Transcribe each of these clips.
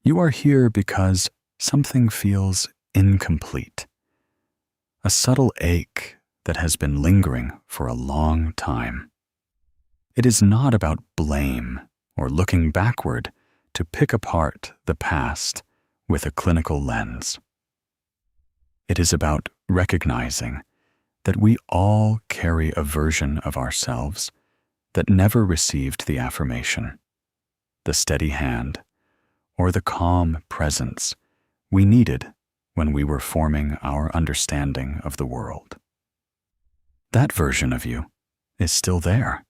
You are here because something feels incomplete. A subtle ache that has been lingering for a long time. It is not about blame or looking backward to pick apart the past with a clinical lens. It is about recognizing that we all carry a version of ourselves that never received the affirmation, the steady hand, or the calm presence we needed when we were forming our understanding of the world. That version of you is still there,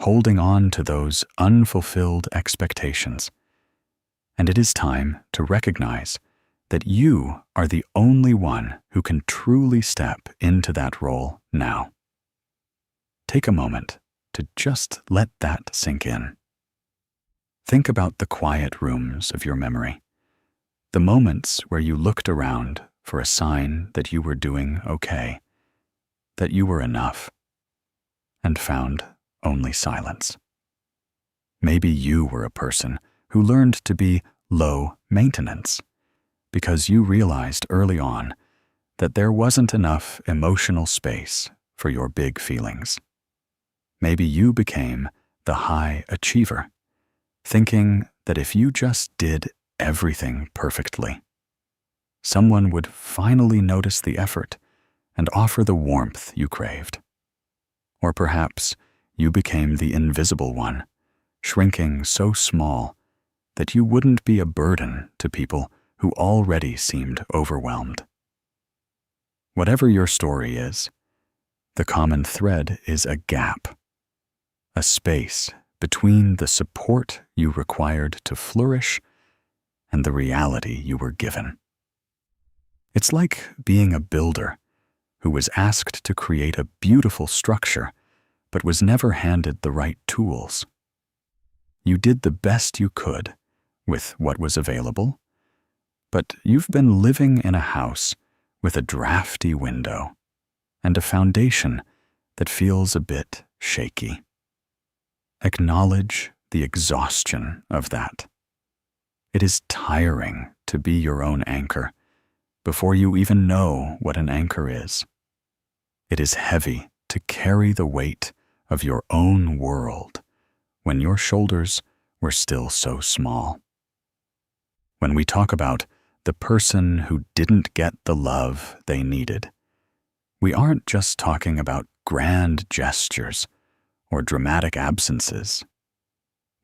holding on to those unfulfilled expectations. And it is time to recognize that you are the only one who can truly step into that role now. Take a moment to just let that sink in. Think about the quiet rooms of your memory, the moments where you looked around for a sign that you were doing okay, that you were enough, and found only silence. Maybe you were a person who learned to be low maintenance because you realized early on that there wasn't enough emotional space for your big feelings. Maybe you became the high achiever, thinking that if you just did everything perfectly, someone would finally notice the effort and offer the warmth you craved. Or perhaps you became the invisible one, shrinking so small that you wouldn't be a burden to people who already seemed overwhelmed. Whatever your story is, the common thread is a gap, a space between the support you required to flourish and the reality you were given. It's like being a builder who was asked to create a beautiful structure but was never handed the right tools. You did the best you could with what was available, but you've been living in a house with a drafty window and a foundation that feels a bit shaky. Acknowledge the exhaustion of that. It is tiring to be your own anchor before you even know what an anchor is. It is heavy to carry the weight of your own world when your shoulders were still so small. When we talk about the person who didn't get the love they needed, we aren't just talking about grand gestures or dramatic absences.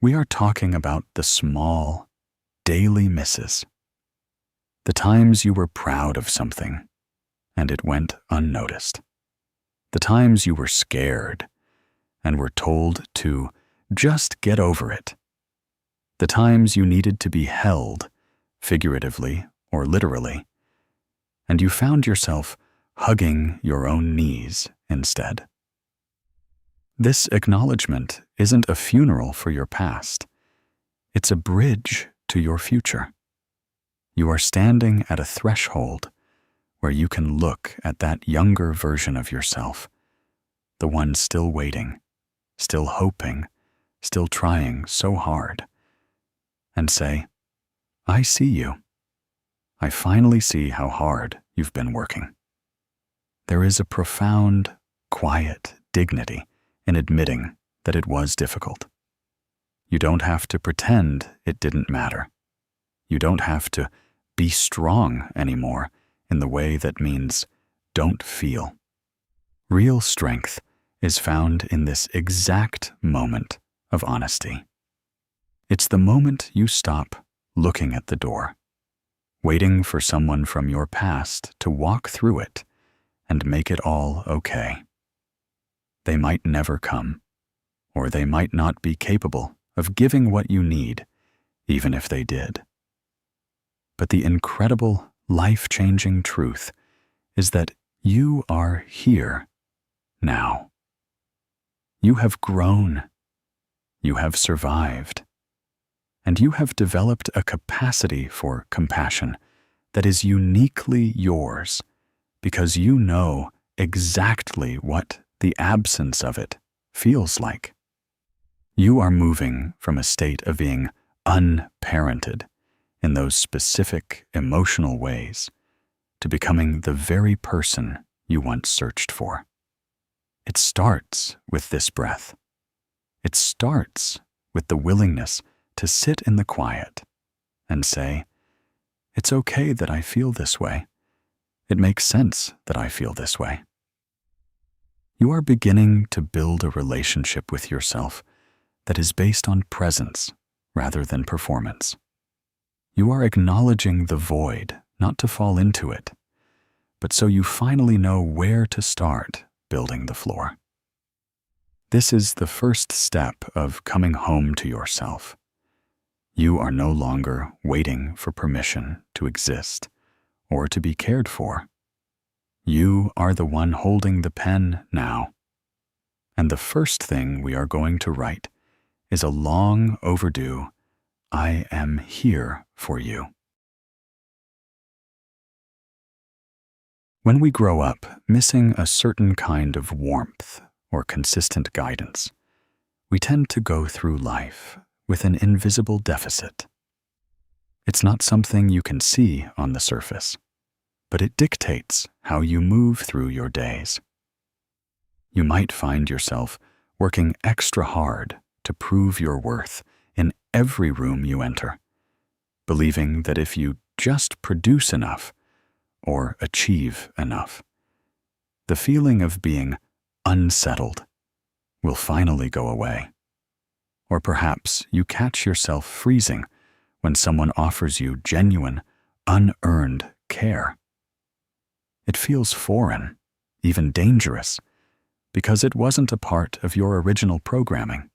We are talking about the small, daily misses. The times you were proud of something and it went unnoticed. The times you were scared and were told to just get over it. The times you needed to be held, figuratively or literally, and you found yourself hugging your own knees instead. This acknowledgement isn't a funeral for your past. It's a bridge to your future. You are standing at a threshold where you can look at that younger version of yourself, the one still waiting, still hoping, still trying so hard, and say, I see you. I finally see how hard you've been working. There is a profound, quiet dignity in admitting that it was difficult. You don't have to pretend it didn't matter. You don't have to be strong anymore in the way that means don't feel. Real strength is found in this exact moment of honesty. It's the moment you stop looking at the door, waiting for someone from your past to walk through it and make it all okay. They might never come, or they might not be capable of giving what you need, even if they did. But the incredible, life-changing truth is that you are here now. You have grown, you have survived, and you have developed a capacity for compassion that is uniquely yours because you know exactly what the absence of it feels like. You are moving from a state of being unparented in those specific emotional ways to becoming the very person you once searched for. It starts with this breath. It starts with the willingness to sit in the quiet and say, "It's okay that I feel this way. It makes sense that I feel this way." You are beginning to build a relationship with yourself that is based on presence rather than performance. You are acknowledging the void, not to fall into it, but so you finally know where to start building the floor. This is the first step of coming home to yourself. You are no longer waiting for permission to exist or to be cared for. You are the one holding the pen now. And the first thing we are going to write is a long overdue, "I am here for you." When we grow up missing a certain kind of warmth or consistent guidance, we tend to go through life with an invisible deficit. It's not something you can see on the surface, but it dictates how you move through your days. You might find yourself working extra hard to prove your worth in every room you enter, believing that if you just produce enough or achieve enough, the feeling of being unsettled will finally go away. Or perhaps you catch yourself freezing when someone offers you genuine, unearned care. It feels foreign, even dangerous, because it wasn't a part of your original programming.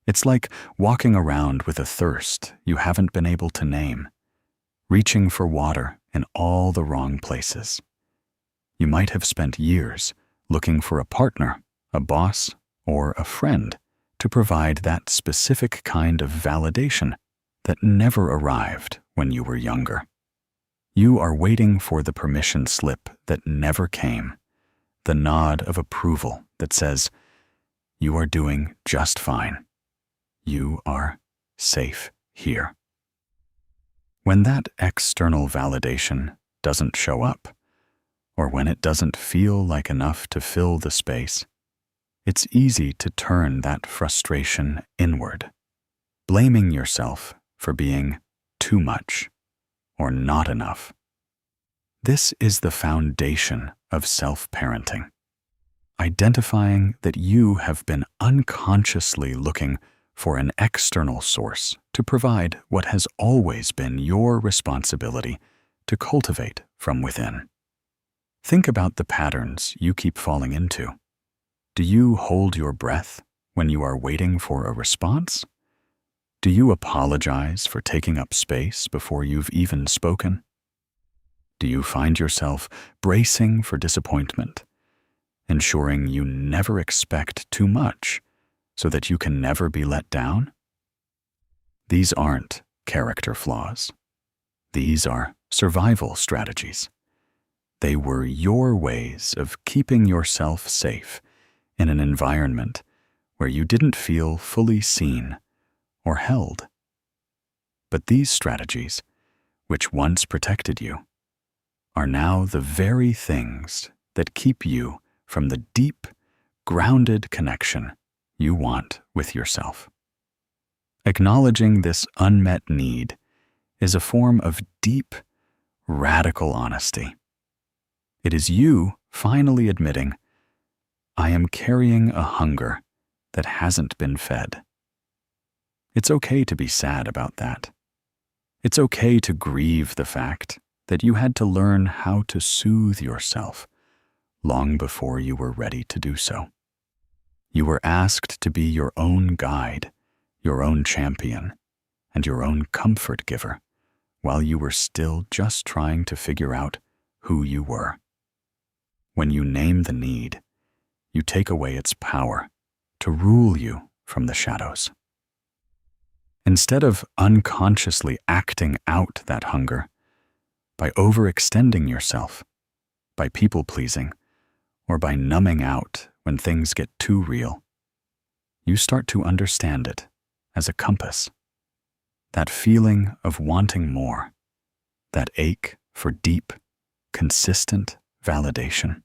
It's like walking around with a thirst you haven't been able to name, reaching for water in all the wrong places. You might have spent years looking for a partner, a boss, or a friend to provide that specific kind of validation that never arrived when you were younger. You are waiting for the permission slip that never came, the nod of approval that says, "You are doing just fine. You are safe here." When that external validation doesn't show up, or when it doesn't feel like enough to fill the space, it's easy to turn that frustration inward, blaming yourself for being too much or not enough. This is the foundation of self-parenting, identifying that you have been unconsciously looking for an external source to provide what has always been your responsibility to cultivate from within. Think about the patterns you keep falling into. Do you hold your breath when you are waiting for a response? Do you apologize for taking up space before you've even spoken? Do you find yourself bracing for disappointment, ensuring you never expect too much so that you can never be let down? These aren't character flaws. These are survival strategies. They were your ways of keeping yourself safe in an environment where you didn't feel fully seen or held. But these strategies, which once protected you, are now the very things that keep you from the deep, grounded connection you want with yourself. Acknowledging this unmet need is a form of deep, radical honesty. It is you finally admitting, "I am carrying a hunger that hasn't been fed." It's okay to be sad about that. It's okay to grieve the fact that you had to learn how to soothe yourself long before you were ready to do so. You were asked to be your own guide, your own champion, and your own comfort giver while you were still just trying to figure out who you were. When you name the need, you take away its power to rule you from the shadows. Instead of unconsciously acting out that hunger, by overextending yourself, by people-pleasing, or by numbing out when things get too real, you start to understand it as a compass. that feeling of wanting more, that ache for deep, consistent validation.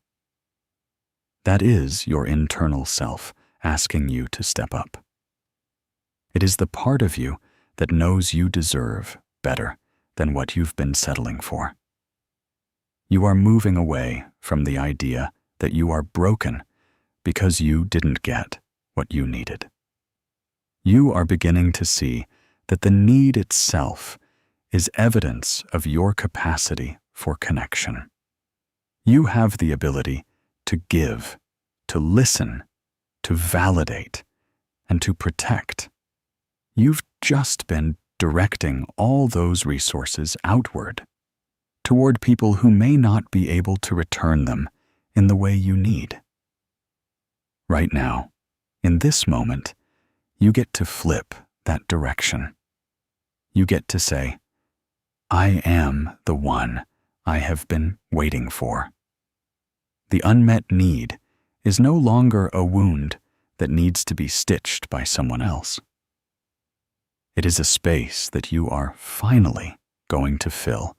That is your internal self asking you to step up. It is the part of you that knows you deserve better than what you've been settling for. You are moving away from the idea that you are broken because you didn't get what you needed. You are beginning to see that the need itself is evidence of your capacity for connection. You have the ability to give, to listen, to validate, and to protect. You've just been directing all those resources outward, toward people who may not be able to return them in the way you need. Right now, in this moment, you get to flip that direction. You get to say, I am the one I have been waiting for. The unmet need is no longer a wound that needs to be stitched by someone else. It is a space that you are finally going to fill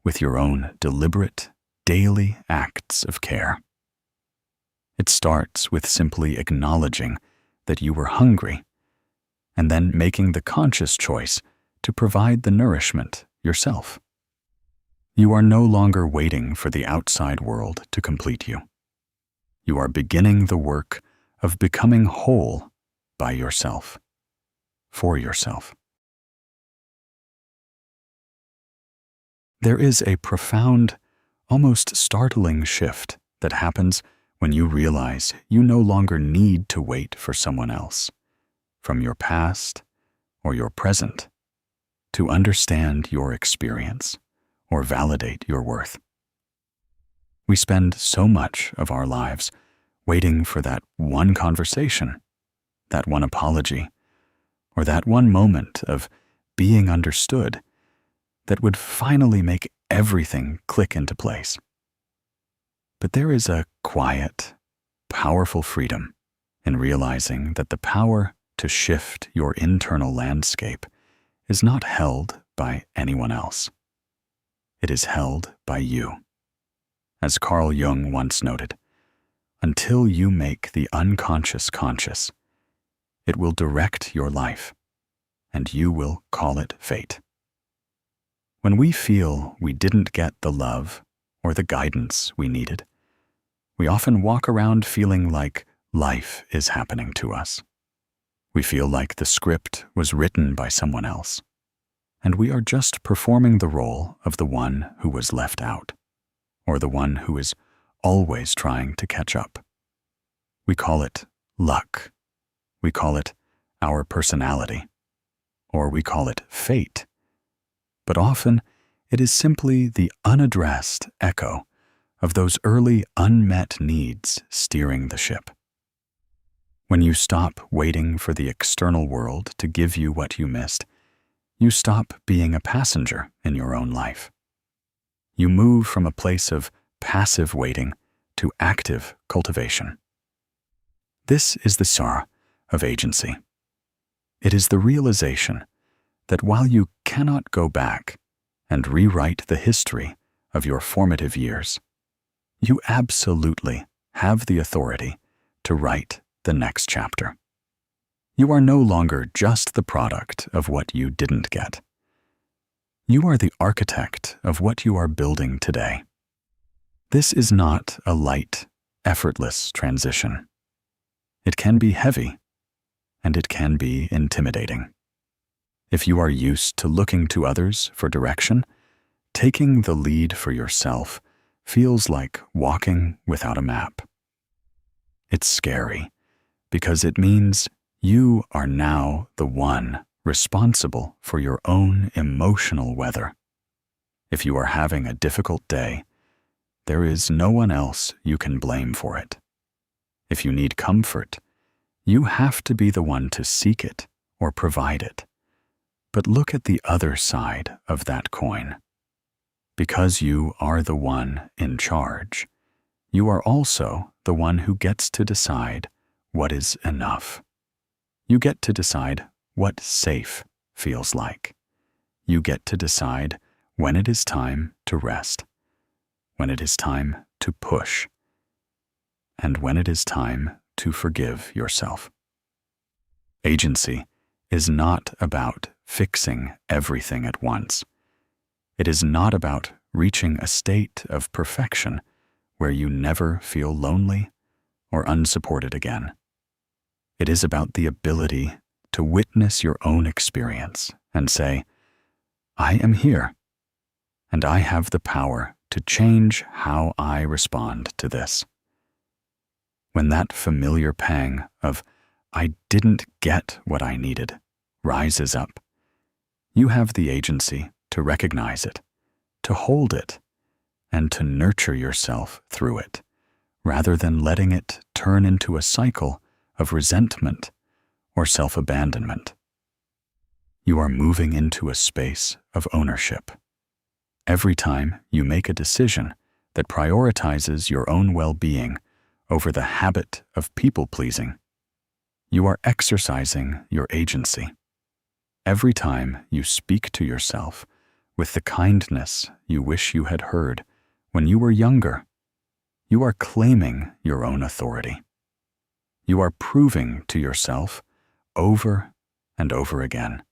with your own deliberate, daily acts of care. It starts with simply acknowledging that you were hungry, and then making the conscious choice to provide the nourishment yourself. You are no longer waiting for the outside world to complete you. You are beginning the work of becoming whole by yourself, for yourself. There is a profound, almost startling shift that happens when you realize you no longer need to wait for someone else, from your past or your present, to understand your experience or validate your worth. We spend so much of our lives waiting for that one conversation, that one apology, or that one moment of being understood that would finally make everything click into place. But there is a quiet, powerful freedom in realizing that the power to shift your internal landscape is not held by anyone else. It is held by you. As Carl Jung once noted, until you make the unconscious conscious, it will direct your life, and you will call it fate. When we feel we didn't get the love or the guidance we needed, we often walk around feeling like life is happening to us. We feel like the script was written by someone else, and we are just performing the role of the one who was left out, or the one who is always trying to catch up. We call it luck. We call it our personality, or we call it fate. But often it is simply the unaddressed echo of those early unmet needs steering the ship. When you stop waiting for the external world to give you what you missed, you stop being a passenger in your own life. You move from a place of passive waiting to active cultivation. This is the sar of agency. It is the realization that while you cannot go back and rewrite the history of your formative years, you absolutely have the authority to write the next chapter. You are no longer just the product of what you didn't get. You are the architect of what you are building today. This is not a light, effortless transition. It can be heavy, and it can be intimidating. If you are used to looking to others for direction, taking the lead for yourself feels like walking without a map. It's scary because it means you are now the one responsible for your own emotional weather. If you are having a difficult day, there is no one else you can blame for it. If you need comfort, you have to be the one to seek it or provide it. But look at the other side of that coin. Because you are the one in charge, you are also the one who gets to decide what is enough. You get to decide what safe feels like. you get to decide when it is time to rest, when it is time to push, and when it is time to forgive yourself. Agency is not about fixing everything at once. It is not about reaching a state of perfection where you never feel lonely or unsupported again. It is about the ability to witness your own experience and say, I am here, and I have the power to change how I respond to this. When that familiar pang of, I didn't get what I needed, rises up, you have the agency to recognize it, to hold it, and to nurture yourself through it, rather than letting it turn into a cycle of resentment or self-abandonment. You are moving into a space of ownership. Every time you make a decision that prioritizes your own well-being over the habit of people-pleasing, you are exercising your agency. Every time you speak to yourself with the kindness you wish you had heard when you were younger, you are claiming your own authority. You are proving to yourself over and over again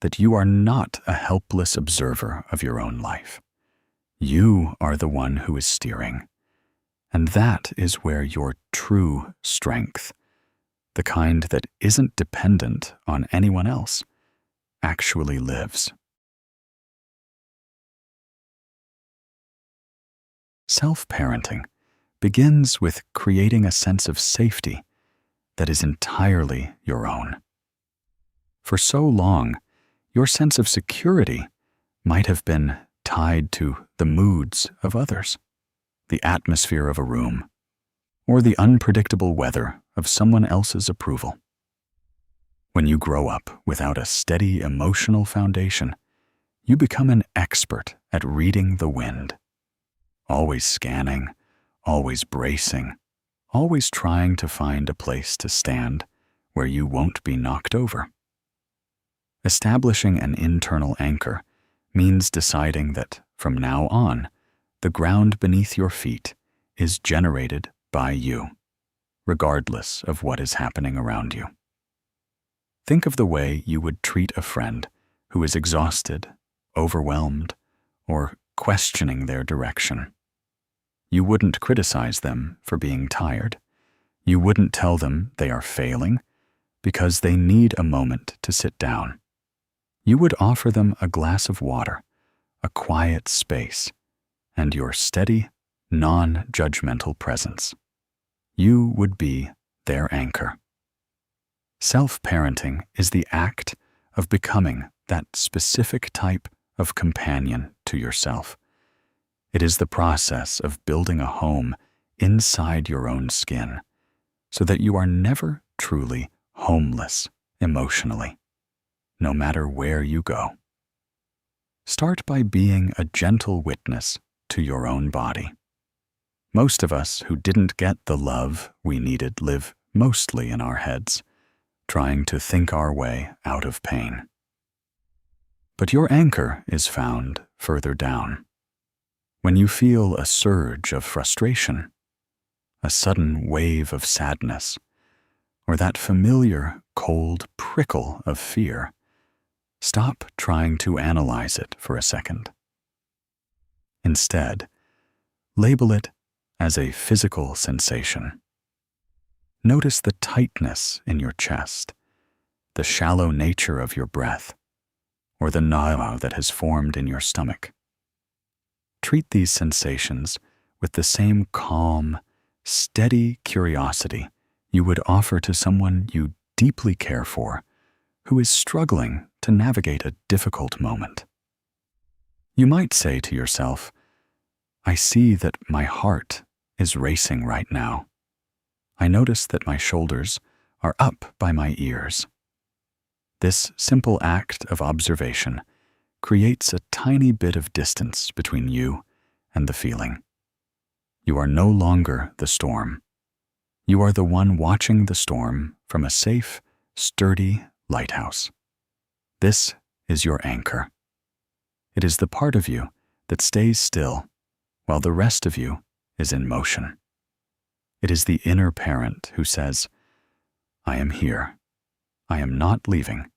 that you are not a helpless observer of your own life. You are the one who is steering, and that is where your true strength, the kind that isn't dependent on anyone else, actually lives. Self-parenting begins with creating a sense of safety that is entirely your own. For so long, your sense of security might have been tied to the moods of others, the atmosphere of a room, or the unpredictable weather of someone else's approval. When you grow up without a steady emotional foundation, you become an expert at reading the wind, always scanning, always bracing, always trying to find a place to stand where you won't be knocked over. Establishing an internal anchor means deciding that, from now on, the ground beneath your feet is generated by you, regardless of what is happening around you. Think of the way you would treat a friend who is exhausted, overwhelmed, or questioning their direction. You wouldn't criticize them for being tired. You wouldn't tell them they are failing because they need a moment to sit down. You would offer them a glass of water, a quiet space, and your steady, non-judgmental presence. You would be their anchor. Self-parenting is the act of becoming that specific type of companion to yourself. It is the process of building a home inside your own skin so that you are never truly homeless emotionally, no matter where you go. Start by being a gentle witness to your own body. Most of us who didn't get the love we needed live mostly in our heads, trying to think our way out of pain. But your anchor is found further down. When you feel a surge of frustration, a sudden wave of sadness, or that familiar cold prickle of fear, stop trying to analyze it for a second. Instead, label it as a physical sensation. Notice the tightness in your chest, the shallow nature of your breath, or the gnaw that has formed in your stomach. Treat these sensations with the same calm, steady curiosity you would offer to someone you deeply care for who is struggling to navigate a difficult moment. You might say to yourself, I see that my heart is racing right now. I notice that my shoulders are up by my ears. This simple act of observation creates a tiny bit of distance between you and the feeling. You are no longer the storm. You are the one watching the storm from a safe, sturdy lighthouse. This is your anchor. It is the part of you that stays still while the rest of you is in motion. It is the inner parent who says, I am here. I am not leaving.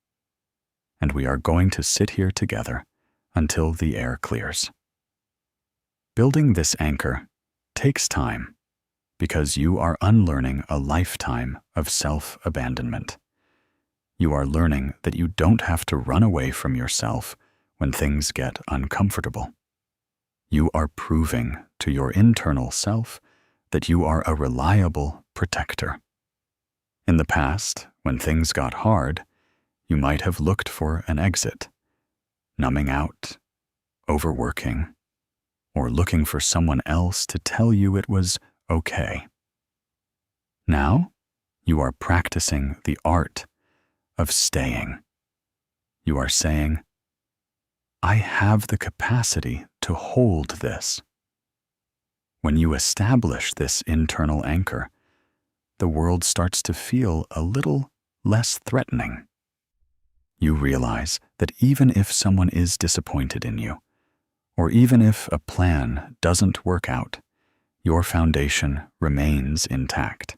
And we are going to sit here together until the air clears. Building this anchor takes time because you are unlearning a lifetime of self-abandonment. You are learning that you don't have to run away from yourself when things get uncomfortable. You are proving to your internal self that you are a reliable protector. In the past, when things got hard, you might have looked for an exit, numbing out, overworking, or looking for someone else to tell you it was okay. Now, you are practicing the art of staying. You are saying, I have the capacity to hold this. When you establish this internal anchor, the world starts to feel a little less threatening. You realize that even if someone is disappointed in you, or even if a plan doesn't work out, your foundation remains intact.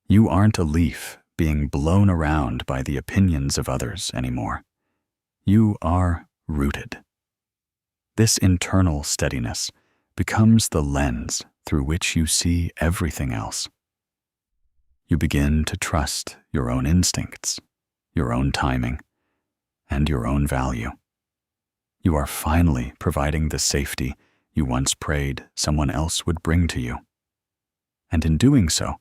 You aren't a leaf being blown around by the opinions of others anymore. You are rooted. This internal steadiness becomes the lens through which you see everything else. You begin to trust your own instincts, your own timing, and your own value. You are finally providing the safety you once prayed someone else would bring to you. And in doing so,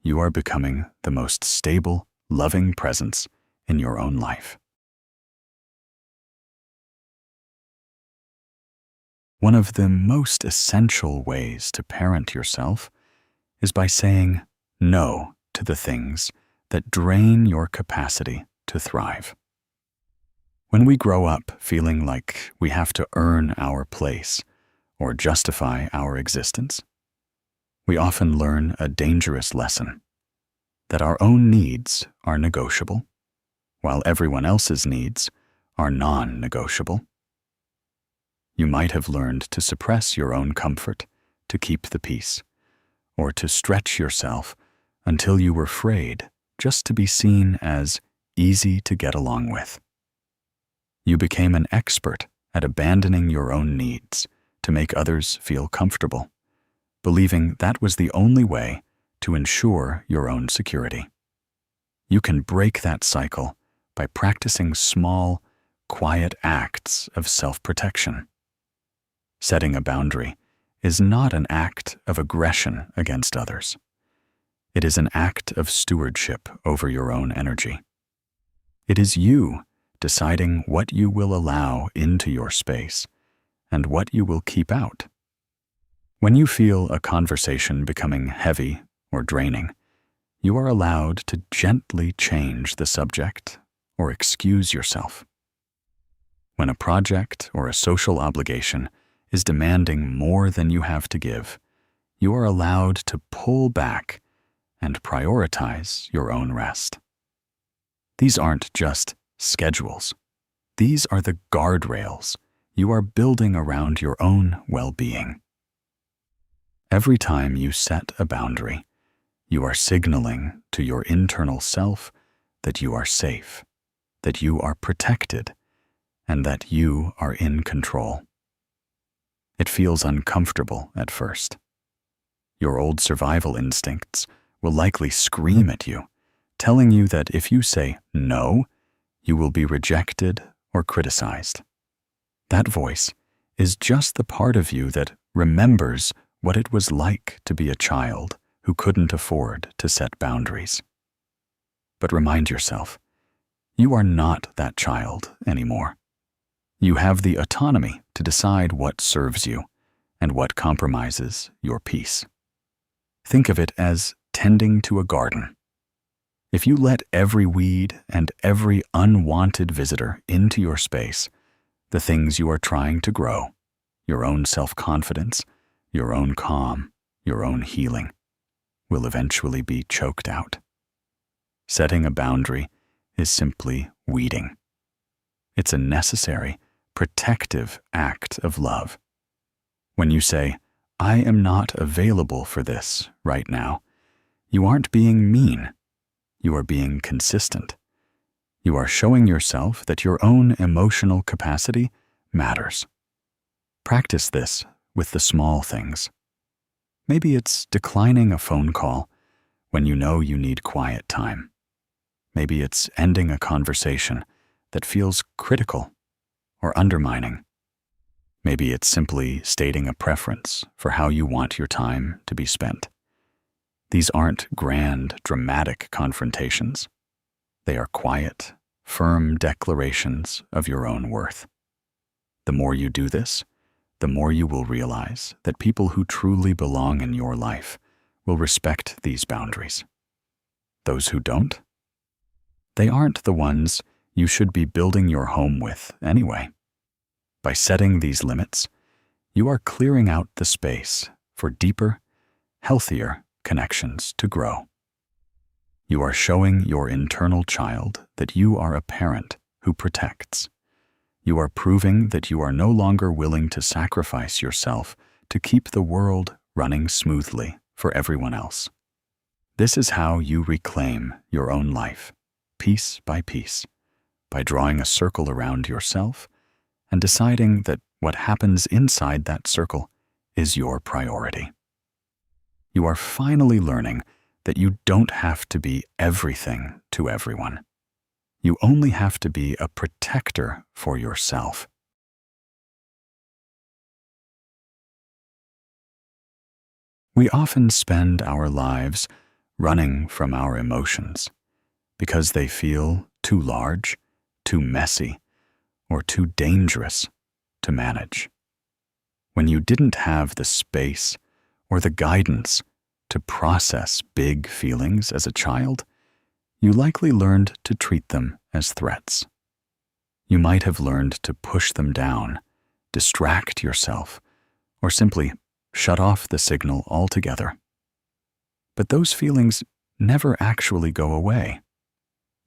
you are becoming the most stable, loving presence in your own life. One of the most essential ways to parent yourself is by saying no to the things that drain your capacity to thrive. When we grow up feeling like we have to earn our place or justify our existence, we often learn a dangerous lesson, that our own needs are negotiable, while everyone else's needs are non-negotiable. You might have learned to suppress your own comfort to keep the peace, or to stretch yourself until you were frayed just to be seen as easy to get along with. You became an expert at abandoning your own needs to make others feel comfortable, believing that was the only way to ensure your own security. You can break that cycle by practicing small, quiet acts of self-protection. Setting a boundary is not an act of aggression against others. It is an act of stewardship over your own energy. It is you deciding what you will allow into your space and what you will keep out. When you feel a conversation becoming heavy or draining, you are allowed to gently change the subject or excuse yourself. When a project or a social obligation is demanding more than you have to give, you are allowed to pull back and prioritize your own rest. These aren't just schedules. These are the guardrails you are building around your own well-being. Every time you set a boundary, you are signaling to your internal self that you are safe, that you are protected, and that you are in control. It feels uncomfortable at first. Your old survival instincts will likely scream at you, telling you that if you say no, you will be rejected or criticized. That voice is just the part of you that remembers what it was like to be a child who couldn't afford to set boundaries. But remind yourself, you are not that child anymore. You have the autonomy to decide what serves you and what compromises your peace. Think of it as tending to a garden. If you let every weed and every unwanted visitor into your space, the things you are trying to grow, your own self-confidence, your own calm, your own healing, will eventually be choked out. Setting a boundary is simply weeding. It's a necessary, protective act of love. When you say, "I am not available for this right now," you aren't being mean. You are being consistent. You are showing yourself that your own emotional capacity matters. Practice this with the small things. Maybe it's declining a phone call when you know you need quiet time. Maybe it's ending a conversation that feels critical or undermining. Maybe it's simply stating a preference for how you want your time to be spent. These aren't grand, dramatic confrontations. They are quiet, firm declarations of your own worth. The more you do this, the more you will realize that people who truly belong in your life will respect these boundaries. Those who don't, they aren't the ones you should be building your home with anyway. By setting these limits, you are clearing out the space for deeper, healthier connections to grow. You are showing your internal child that you are a parent who protects. You are proving that you are no longer willing to sacrifice yourself to keep the world running smoothly for everyone else. This is how you reclaim your own life, piece by piece, by drawing a circle around yourself and deciding that what happens inside that circle is your priority. You are finally learning that you don't have to be everything to everyone. You only have to be a protector for yourself. We often spend our lives running from our emotions because they feel too large, too messy, or too dangerous to manage. When you didn't have the space or the guidance to process big feelings as a child, you likely learned to treat them as threats. You might have learned to push them down, distract yourself, or simply shut off the signal altogether. But those feelings never actually go away.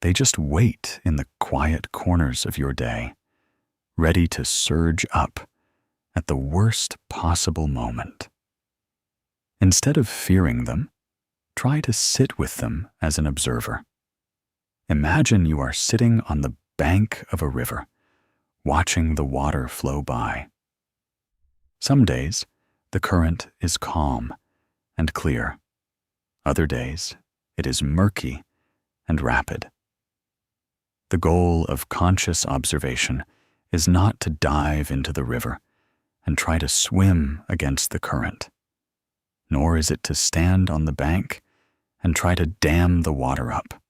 They just wait in the quiet corners of your day, ready to surge up at the worst possible moment. Instead of fearing them, try to sit with them as an observer. Imagine you are sitting on the bank of a river, watching the water flow by. Some days, the current is calm and clear. Other days, it is murky and rapid. The goal of conscious observation is not to dive into the river and try to swim against the current, nor is it to stand on the bank and try to dam the water up.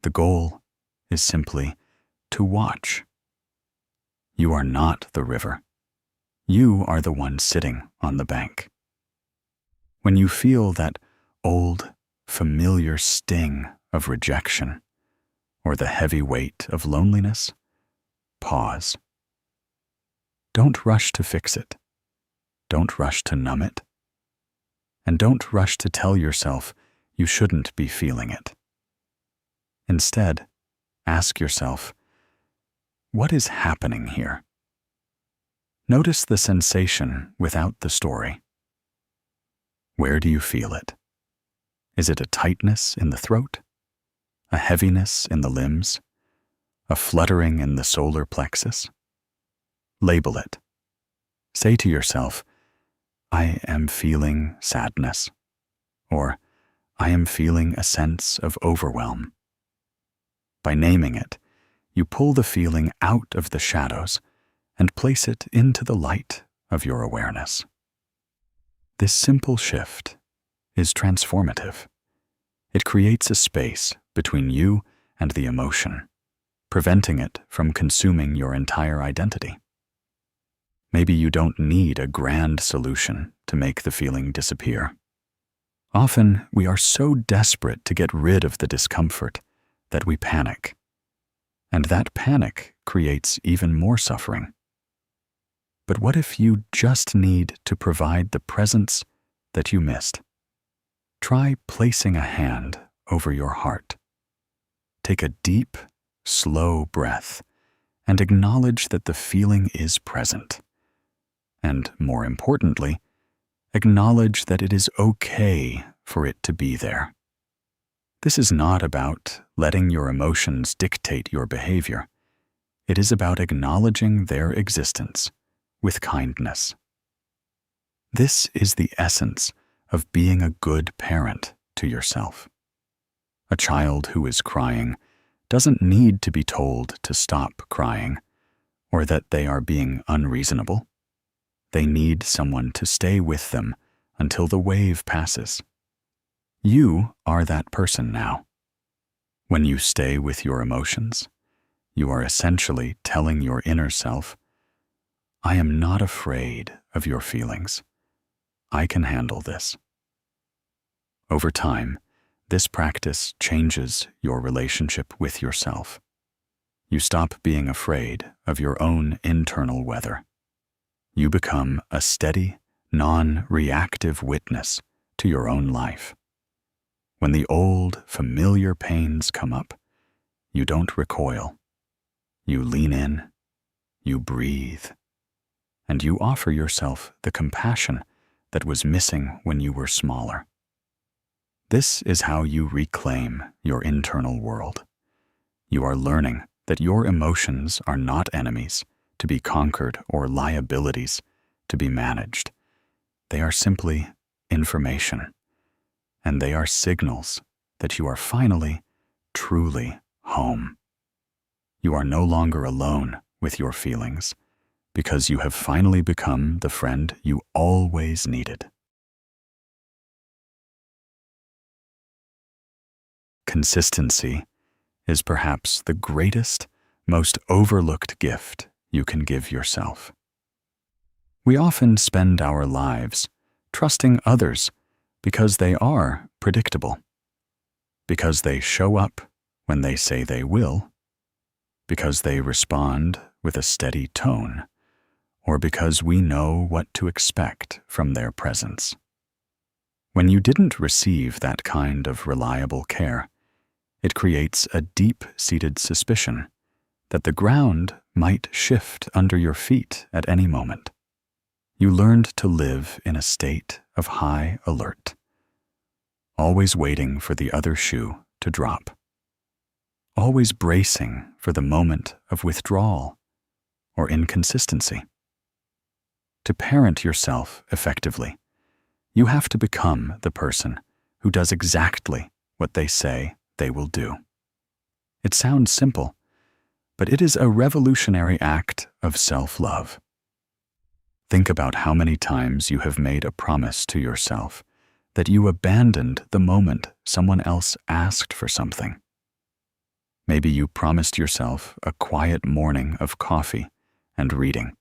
The goal is simply to watch. You are not the river. You are the one sitting on the bank. When you feel that old, familiar sting of rejection or the heavy weight of loneliness, pause. Don't rush to fix it. Don't rush to numb it. And don't rush to tell yourself you shouldn't be feeling it. Instead, ask yourself, what is happening here? Notice the sensation without the story. Where do you feel it? Is it a tightness in the throat? A heaviness in the limbs? A fluttering in the solar plexus? Label it. Say to yourself, I am feeling sadness, or I am feeling a sense of overwhelm. By naming it, you pull the feeling out of the shadows and place it into the light of your awareness. This simple shift is transformative. It creates a space between you and the emotion, preventing it from consuming your entire identity. Maybe you don't need a grand solution to make the feeling disappear. Often, we are so desperate to get rid of the discomfort that we panic. And that panic creates even more suffering. But what if you just need to provide the presence that you missed? Try placing a hand over your heart. Take a deep, slow breath and acknowledge that the feeling is present. And more importantly, acknowledge that it is okay for it to be there. This is not about letting your emotions dictate your behavior. It is about acknowledging their existence with kindness. This is the essence of being a good parent to yourself. A child who is crying doesn't need to be told to stop crying or that they are being unreasonable. They need someone to stay with them until the wave passes. You are that person now. When you stay with your emotions, you are essentially telling your inner self, I am not afraid of your feelings. I can handle this. Over time, this practice changes your relationship with yourself. You stop being afraid of your own internal weather. You become a steady, non-reactive witness to your own life. When the old, familiar pains come up, you don't recoil. You lean in, you breathe, and you offer yourself the compassion that was missing when you were smaller. This is how you reclaim your internal world. You are learning that your emotions are not enemies to be conquered or liabilities to be managed. They are simply information, and they are signals that you are finally, truly home. You are no longer alone with your feelings because you have finally become the friend you always needed. Consistency is perhaps the greatest, most overlooked gift you can give yourself. We often spend our lives trusting others because they are predictable, because they show up when they say they will, because they respond with a steady tone, or because we know what to expect from their presence. When you didn't receive that kind of reliable care, it creates a deep-seated suspicion that the ground might shift under your feet at any moment. You learned to live in a state of high alert, always waiting for the other shoe to drop, always bracing for the moment of withdrawal or inconsistency. To parent yourself effectively, you have to become the person who does exactly what they say they will do. It sounds simple, but it is a revolutionary act of self-love. Think about how many times you have made a promise to yourself that you abandoned the moment someone else asked for something. Maybe you promised yourself a quiet morning of coffee and reading,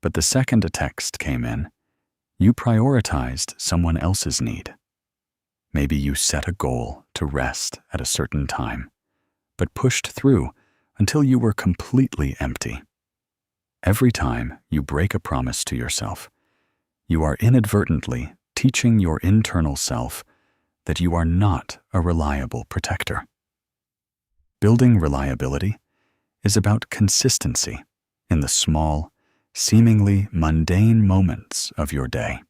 but the second a text came in, you prioritized someone else's need. Maybe you set a goal to rest at a certain time, but pushed through until you were completely empty. Every time you break a promise to yourself, you are inadvertently teaching your internal self that you are not a reliable protector. Building reliability is about consistency in the small, seemingly mundane moments of your day.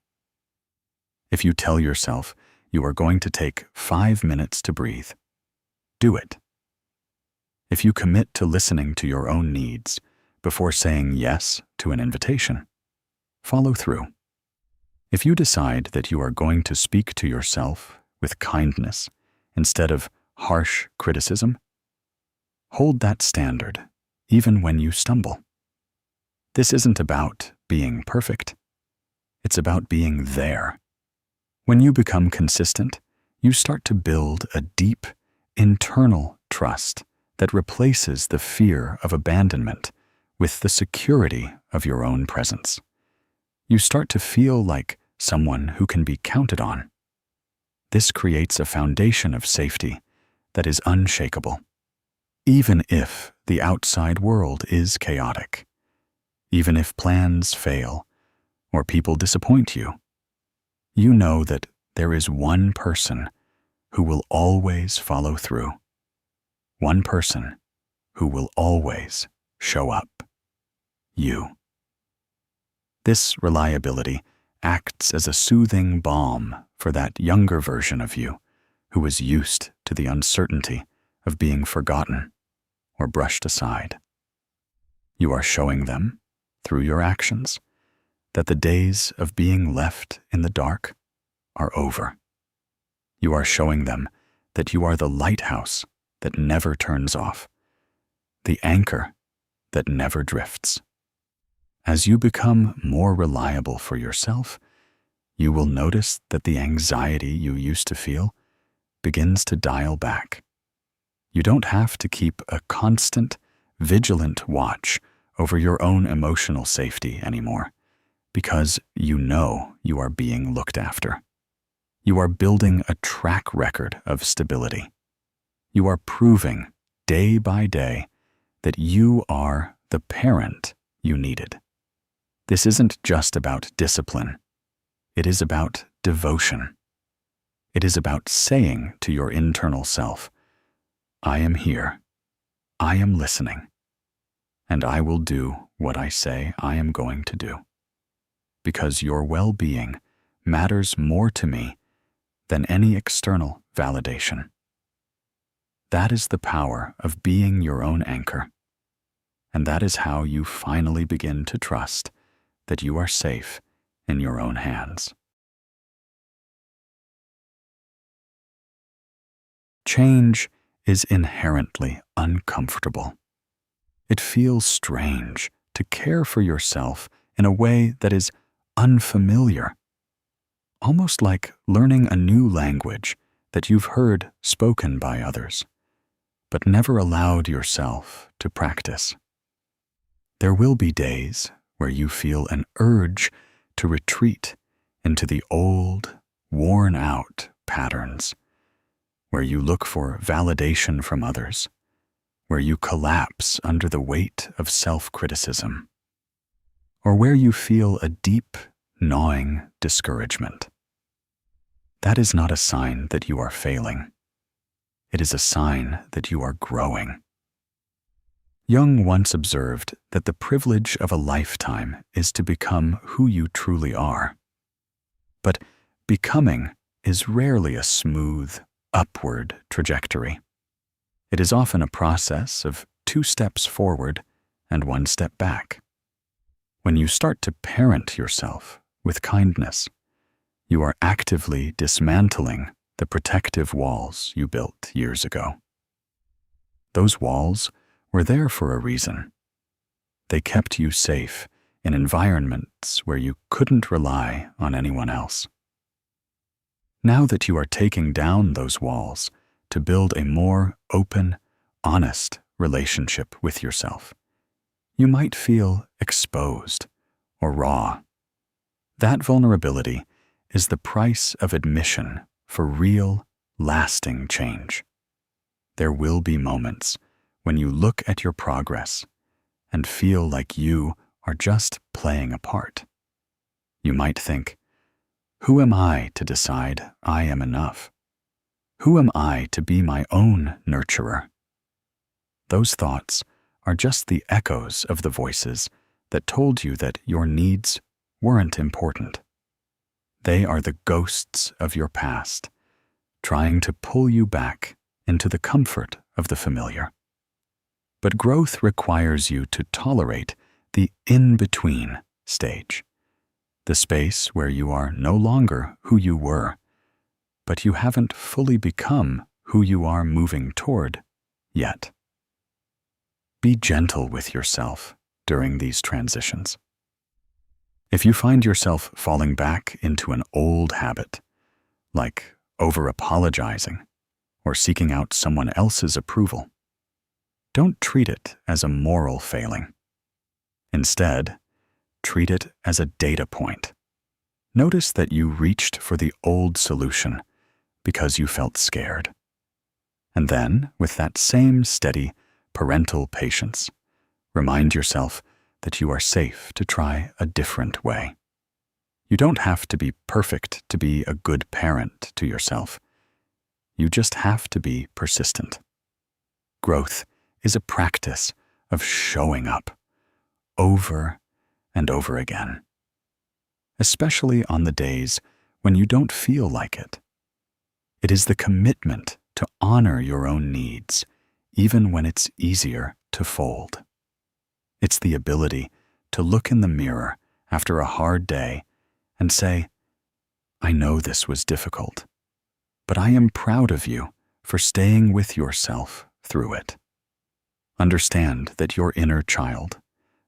If you tell yourself you are going to take 5 minutes to breathe, do it. If you commit to listening to your own needs before saying yes to an invitation, follow through. If you decide that you are going to speak to yourself with kindness instead of harsh criticism, hold that standard even when you stumble. This isn't about being perfect. It's about being there. When you become consistent, you start to build a deep, internal trust that replaces the fear of abandonment with the security of your own presence. You start to feel like someone who can be counted on. This creates a foundation of safety that is unshakable, even if the outside world is chaotic, even if plans fail or people disappoint you. You know that there is one person who will always follow through, one person who will always show up. You. This reliability acts as a soothing balm for that younger version of you who was used to the uncertainty of being forgotten or brushed aside. You are showing them, through your actions, that the days of being left in the dark are over. You are showing them that you are the lighthouse that never turns off, the anchor that never drifts. As you become more reliable for yourself, you will notice that the anxiety you used to feel begins to dial back. You don't have to keep a constant, vigilant watch over your own emotional safety anymore, because you know you are being looked after. You are building a track record of stability. You are proving, day by day, that you are the parent you needed. This isn't just about discipline. It is about devotion. It is about saying to your internal self, I am here, I am listening, and I will do what I say I am going to do, because your well-being matters more to me than any external validation. That is the power of being your own anchor, and that is how you finally begin to trust that you are safe in your own hands. Change is inherently uncomfortable. It feels strange to care for yourself in a way that is unfamiliar, almost like learning a new language that you've heard spoken by others, but never allowed yourself to practice. There will be days where you feel an urge to retreat into the old, worn-out patterns, where you look for validation from others, where you collapse under the weight of self-criticism, or where you feel a deep, gnawing discouragement. That is not a sign that you are failing. It is a sign that you are growing. Jung once observed that the privilege of a lifetime is to become who you truly are. But becoming is rarely a smooth, upward trajectory. It is often a process of 2 steps forward and 1 step back. When you start to parent yourself with kindness, you are actively dismantling the protective walls you built years ago. Those walls were there for a reason. They kept you safe in environments where you couldn't rely on anyone else. Now that you are taking down those walls to build a more open, honest relationship with yourself, you might feel exposed or raw. That vulnerability is the price of admission for real, lasting change. There will be moments when you look at your progress and feel like you are just playing a part. You might think, who am I to decide I am enough? Who am I to be my own nurturer? Those thoughts are just the echoes of the voices that told you that your needs weren't important. They are the ghosts of your past, trying to pull you back into the comfort of the familiar. But growth requires you to tolerate the in-between stage, the space where you are no longer who you were, but you haven't fully become who you are moving toward yet. Be gentle with yourself during these transitions. If you find yourself falling back into an old habit, like over-apologizing or seeking out someone else's approval, don't treat it as a moral failing. Instead, treat it as a data point. Notice that you reached for the old solution because you felt scared. And then, with that same steady parental patience, remind yourself that you are safe to try a different way. You don't have to be perfect to be a good parent to yourself. You just have to be persistent. Growth is a practice of showing up over and over again, especially on the days when you don't feel like it. It is the commitment to honor your own needs, even when it's easier to fold. It's the ability to look in the mirror after a hard day and say, I know this was difficult, but I am proud of you for staying with yourself through it. Understand that your inner child,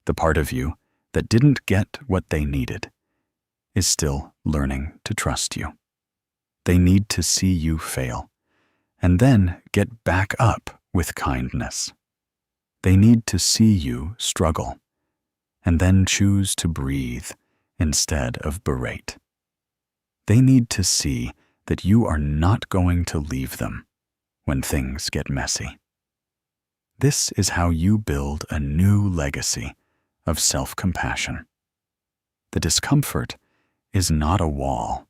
the part of you that didn't get what they needed, is still learning to trust you. They need to see you fail, and then get back up with kindness. They need to see you struggle, and then choose to breathe instead of berate. They need to see that you are not going to leave them when things get messy. This is how you build a new legacy of self-compassion. The discomfort is not a wall.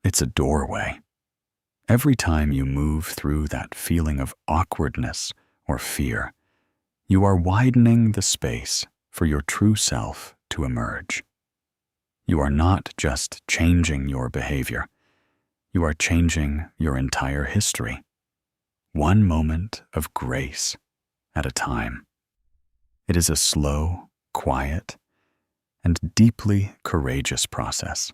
It's a doorway. Every time you move through that feeling of awkwardness or fear, you are widening the space for your true self to emerge. You are not just changing your behavior. You are changing your entire history, one moment of grace at a time. It is a slow, quiet, and deeply courageous process.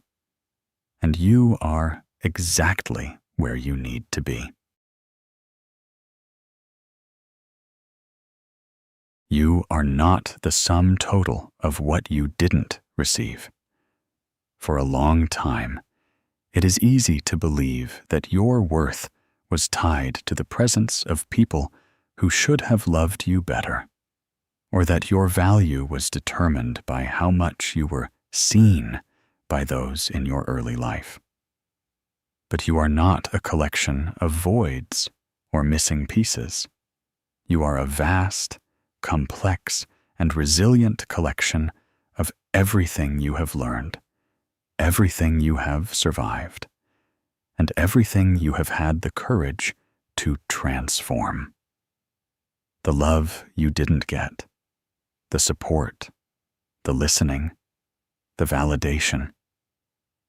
And you are exactly where you need to be. You are not the sum total of what you didn't receive. For a long time, it is easy to believe that your worth was tied to the presence of people who should have loved you better, or that your value was determined by how much you were seen by those in your early life. But you are not a collection of voids or missing pieces. You are a vast, complex, and resilient collection of everything you have learned, everything you have survived, and everything you have had the courage to transform. The love you didn't get, the support, the listening, the validation,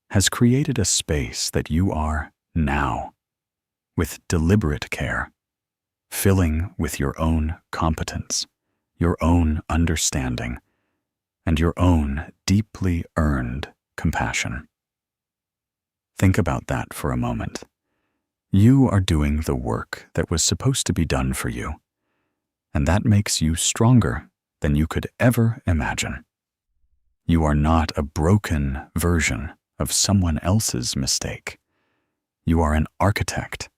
has created a space that you are now, with deliberate care, filling with your own competence, your own understanding, and your own deeply earned compassion. Think about that for a moment. You are doing the work that was supposed to be done for you, and that makes you stronger than you could ever imagine. You are not a broken version of someone else's mistake. You are an architect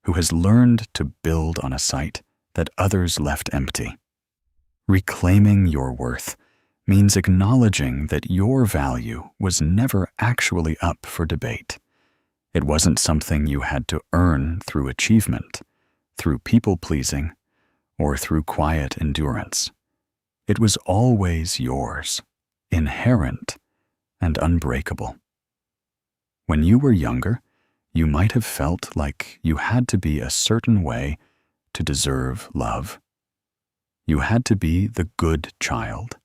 who has learned to build on a site that others left empty. Reclaiming your worth means acknowledging that your value was never actually up for debate. It wasn't something you had to earn through achievement, through people-pleasing, or through quiet endurance. It was always yours, inherent and unbreakable. When you were younger, you might have felt like you had to be a certain way to deserve love. You had to be the good child,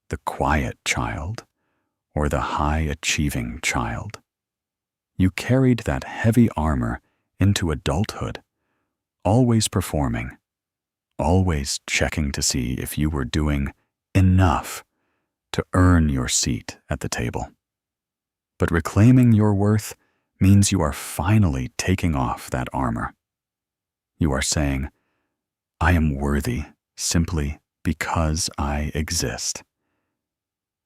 the quiet child, or the high-achieving child. You carried that heavy armor into adulthood, always performing, always checking to see if you were doing enough to earn your seat at the table. But reclaiming your worth means you are finally taking off that armor. You are saying, I am worthy simply because I exist.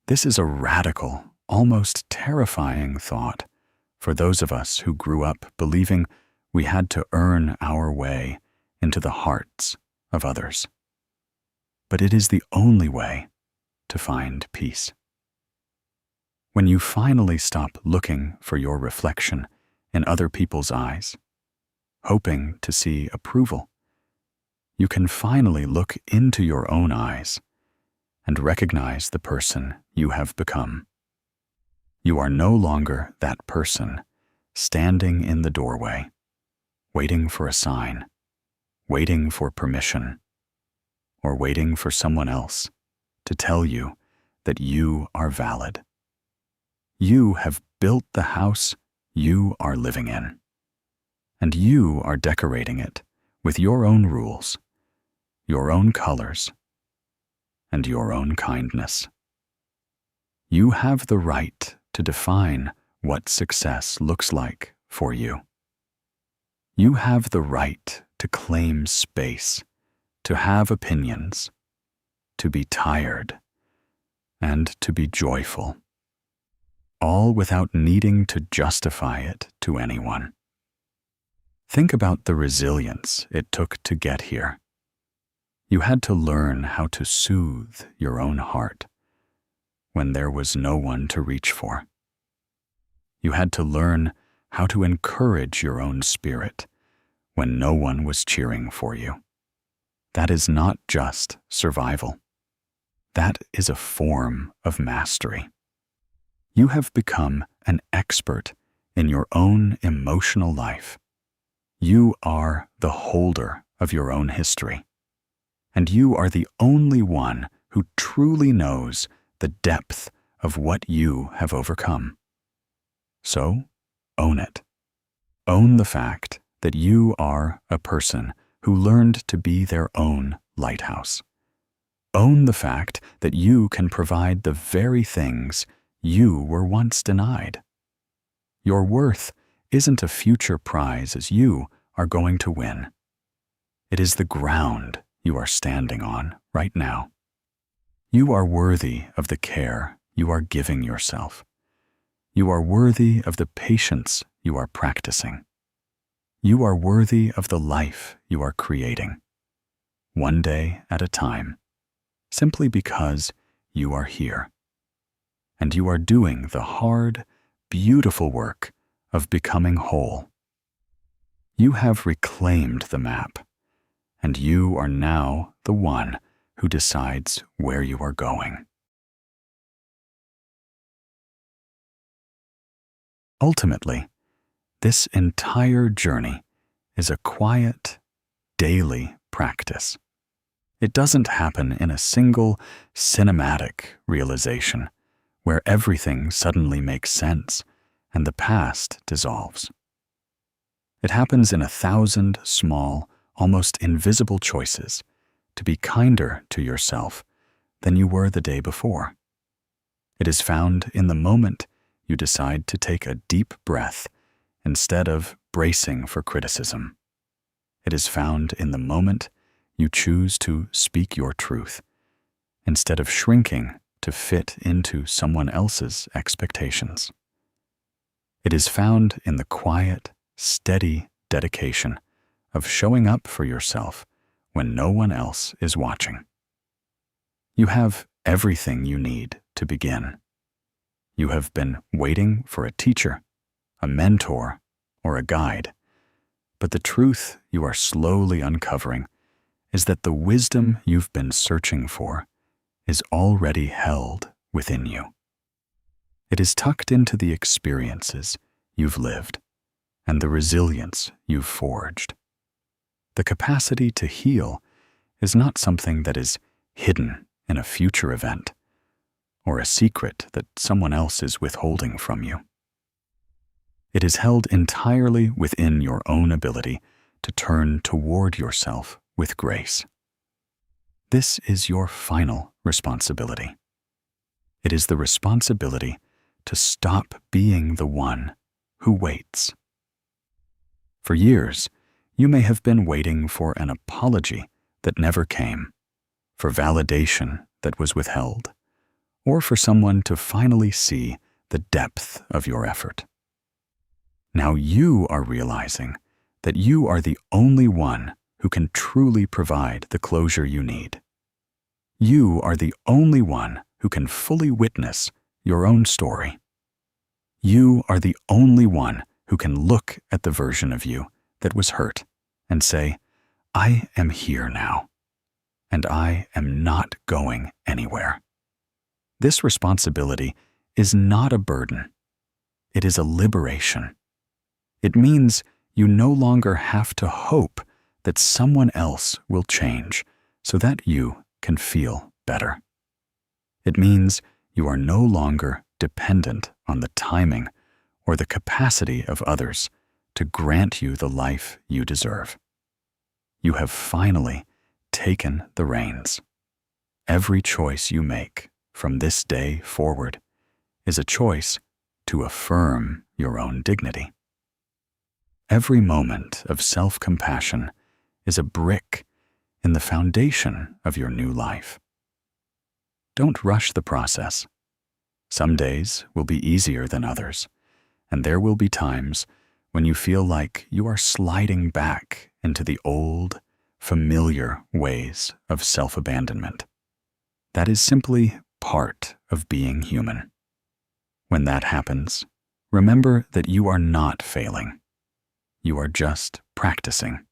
This is a radical, almost terrifying thought for those of us who grew up believing we had to earn our way into the hearts of others. But it is the only way to find peace. When you finally stop looking for your reflection in other people's eyes, hoping to see approval, you can finally look into your own eyes and recognize the person you have become. You are no longer that person standing in the doorway, waiting for a sign, waiting for permission, or waiting for someone else to tell you that you are valid. You have built the house you are living in, and you are decorating it with your own rules, your own colors, and your own kindness. You have the right to define what success looks like for you. You have the right to claim space, to have opinions, to be tired, and to be joyful, all without needing to justify it to anyone. Think about the resilience it took to get here. You had to learn how to soothe your own heart when there was no one to reach for. You had to learn how to encourage your own spirit when no one was cheering for you. That is not just survival. That is a form of mastery. You have become an expert in your own emotional life. You are the holder of your own history, and you are the only one who truly knows the depth of what you have overcome. So, own it. Own the fact that you are a person who learned to be their own lighthouse. Own the fact that you can provide the very things you were once denied. Your worth isn't a future prize as you are going to win. It is the ground you are standing on right now. You are worthy of the care you are giving yourself. You are worthy of the patience you are practicing. You are worthy of the life you are creating, one day at a time, simply because you are here. And you are doing the hard, beautiful work of becoming whole. You have reclaimed the map, and you are now the one who decides where you are going. Ultimately, this entire journey is a quiet, daily practice. It doesn't happen in a single cinematic realization where everything suddenly makes sense and the past dissolves. It happens in 1,000 small, almost invisible choices to be kinder to yourself than you were the day before. It is found in the moment you decide to take a deep breath instead of bracing for criticism. It is found in the moment you choose to speak your truth instead of shrinking to fit into someone else's expectations. It is found in the quiet, steady dedication of showing up for yourself when no one else is watching. You have everything you need to begin. You have been waiting for a teacher, a mentor, or a guide, but the truth you are slowly uncovering is that the wisdom you've been searching for is already held within you. It is tucked into the experiences you've lived and the resilience you've forged. The capacity to heal is not something that is hidden in a future event or a secret that someone else is withholding from you. It is held entirely within your own ability to turn toward yourself with grace. This is your final responsibility. It is the responsibility to stop being the one who waits. For years, you may have been waiting for an apology that never came, for validation that was withheld, or for someone to finally see the depth of your effort. Now you are realizing that you are the only one who can truly provide the closure you need. You are the only one who can fully witness your own story. You are the only one who can look at the version of you that was hurt and say, I am here now, and I am not going anywhere. This responsibility is not a burden. It is a liberation. It means you no longer have to hope that someone else will change so that you can feel better. It means you are no longer dependent on the timing or the capacity of others to grant you the life you deserve. You have finally taken the reins. Every choice you make from this day forward is a choice to affirm your own dignity. Every moment of self-compassion is a brick in the foundation of your new life. Don't rush the process. Some days will be easier than others, and there will be times when you feel like you are sliding back into the old, familiar ways of self-abandonment. That is simply part of being human. When that happens, remember that you are not failing. You are just practicing.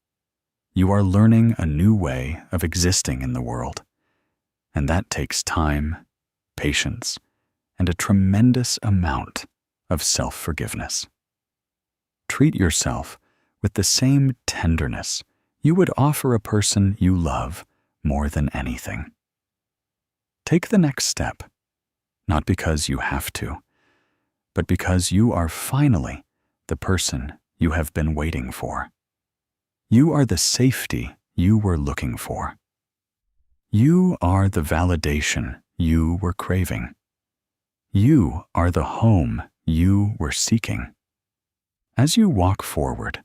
You are learning a new way of existing in the world, and that takes time, patience, and a tremendous amount of self-forgiveness. Treat yourself with the same tenderness you would offer a person you love more than anything. Take the next step, not because you have to, but because you are finally the person you have been waiting for. You are the safety you were looking for. You are the validation you were craving. You are the home you were seeking. As you walk forward,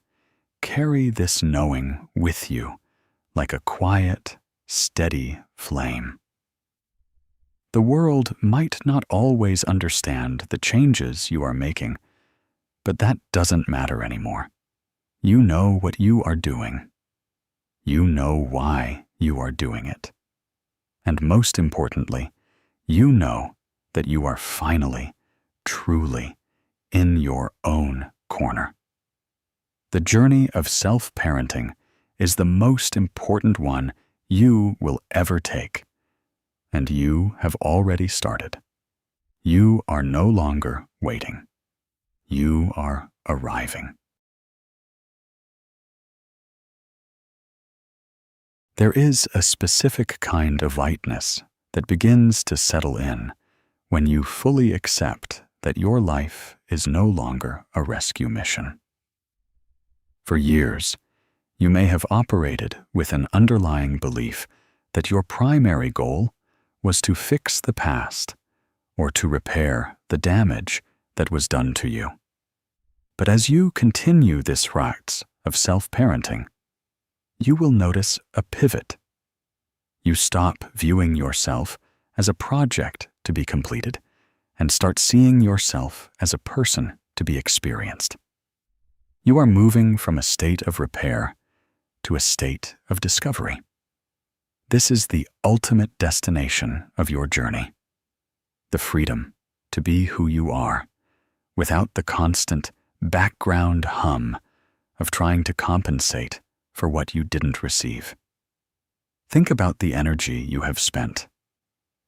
carry this knowing with you like a quiet, steady flame. The world might not always understand the changes you are making, but that doesn't matter anymore. You know what you are doing. You know why you are doing it. And most importantly, you know that you are finally, truly in your own corner. The journey of self-parenting is the most important one you will ever take, and you have already started. You are no longer waiting. You are arriving. There is a specific kind of lightness that begins to settle in when you fully accept that your life is no longer a rescue mission. For years, you may have operated with an underlying belief that your primary goal was to fix the past or to repair the damage that was done to you. But as you continue this practice of self-parenting, you will notice a pivot. You stop viewing yourself as a project to be completed and start seeing yourself as a person to be experienced. You are moving from a state of repair to a state of discovery. This is the ultimate destination of your journey. The freedom to be who you are without the constant background hum of trying to compensate for what you didn't receive. Think about the energy you have spent,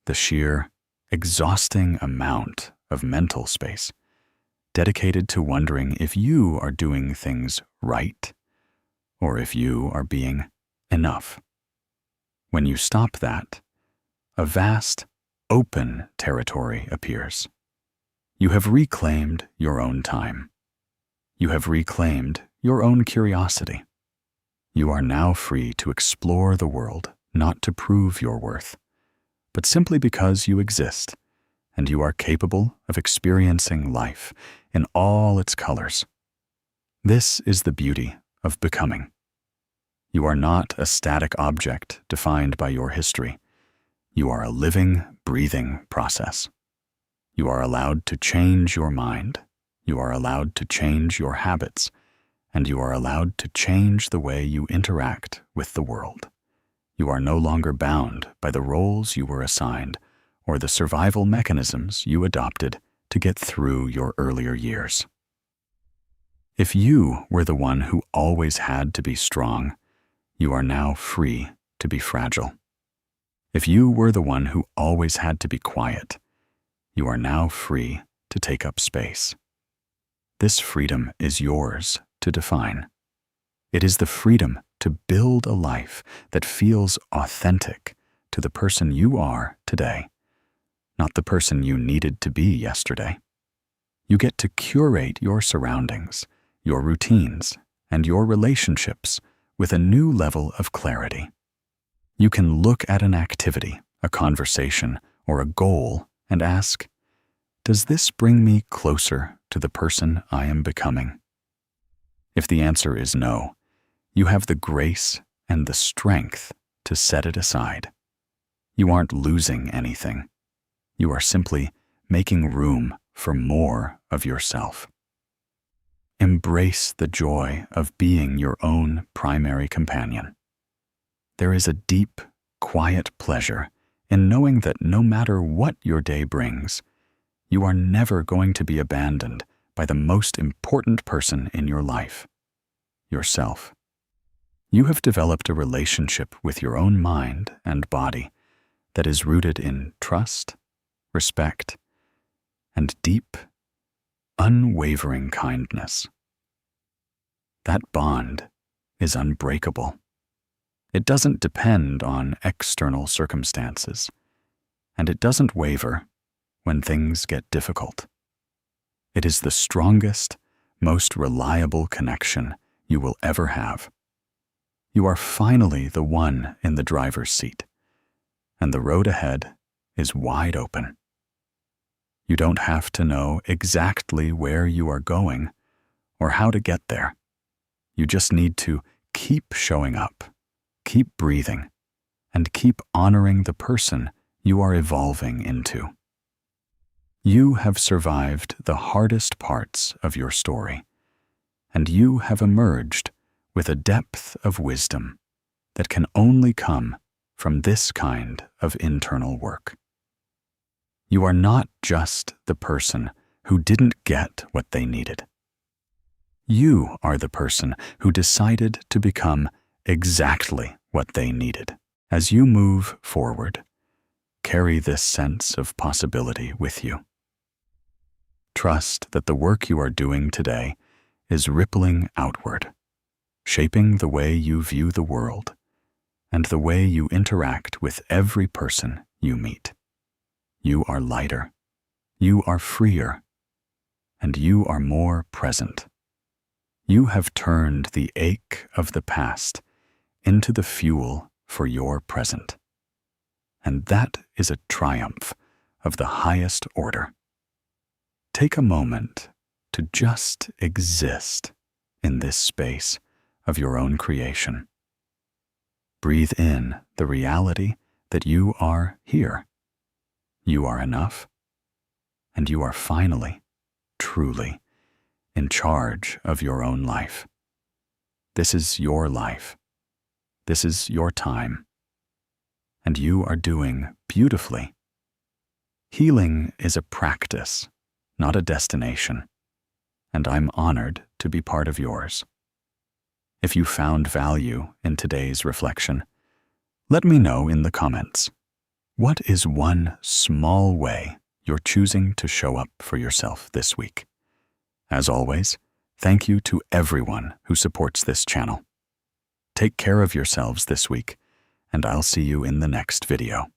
the sheer, exhausting amount of mental space dedicated to wondering if you are doing things right or if you are being enough. When you stop that, a vast, open territory appears. You have reclaimed your own time. You have reclaimed your own curiosity. You are now free to explore the world, not to prove your worth, but simply because you exist and you are capable of experiencing life in all its colors. This is the beauty of becoming. You are not a static object defined by your history. You are a living, breathing process. You are allowed to change your mind. You are allowed to change your habits. And you are allowed to change the way you interact with the world. You are no longer bound by the roles you were assigned or the survival mechanisms you adopted to get through your earlier years. If you were the one who always had to be strong, you are now free to be fragile. If you were the one who always had to be quiet, you are now free to take up space. This freedom is yours to define. It is the freedom to build a life that feels authentic to the person you are today, not the person you needed to be yesterday. You get to curate your surroundings, your routines, and your relationships with a new level of clarity. You can look at an activity, a conversation, or a goal and ask, does this bring me closer to the person I am becoming? If the answer is no, you have the grace and the strength to set it aside. You aren't losing anything. You are simply making room for more of yourself. Embrace the joy of being your own primary companion. There is a deep, quiet pleasure in knowing that no matter what your day brings, you are never going to be abandoned by the most important person in your life, yourself. You have developed a relationship with your own mind and body that is rooted in trust, respect, and deep, unwavering kindness. That bond is unbreakable. It doesn't depend on external circumstances, and it doesn't waver when things get difficult. It is the strongest, most reliable connection you will ever have. You are finally the one in the driver's seat, and the road ahead is wide open. You don't have to know exactly where you are going or how to get there. You just need to keep showing up, keep breathing, and keep honoring the person you are evolving into. You have survived the hardest parts of your story, and you have emerged with a depth of wisdom that can only come from this kind of internal work. You are not just the person who didn't get what they needed. You are the person who decided to become exactly what they needed. As you move forward, carry this sense of possibility with you. Trust that the work you are doing today is rippling outward, shaping the way you view the world and the way you interact with every person you meet. You are lighter, you are freer, and you are more present. You have turned the ache of the past into the fuel for your present. And that is a triumph of the highest order. Take a moment to just exist in this space of your own creation. Breathe in the reality that you are here. You are enough, and you are finally, truly, in charge of your own life. This is your life. This is your time. And you are doing beautifully. Healing is a practice, not a destination, and I'm honored to be part of yours. If you found value in today's reflection, let me know in the comments. What is one small way you're choosing to show up for yourself this week? As always, thank you to everyone who supports this channel. Take care of yourselves this week, and I'll see you in the next video.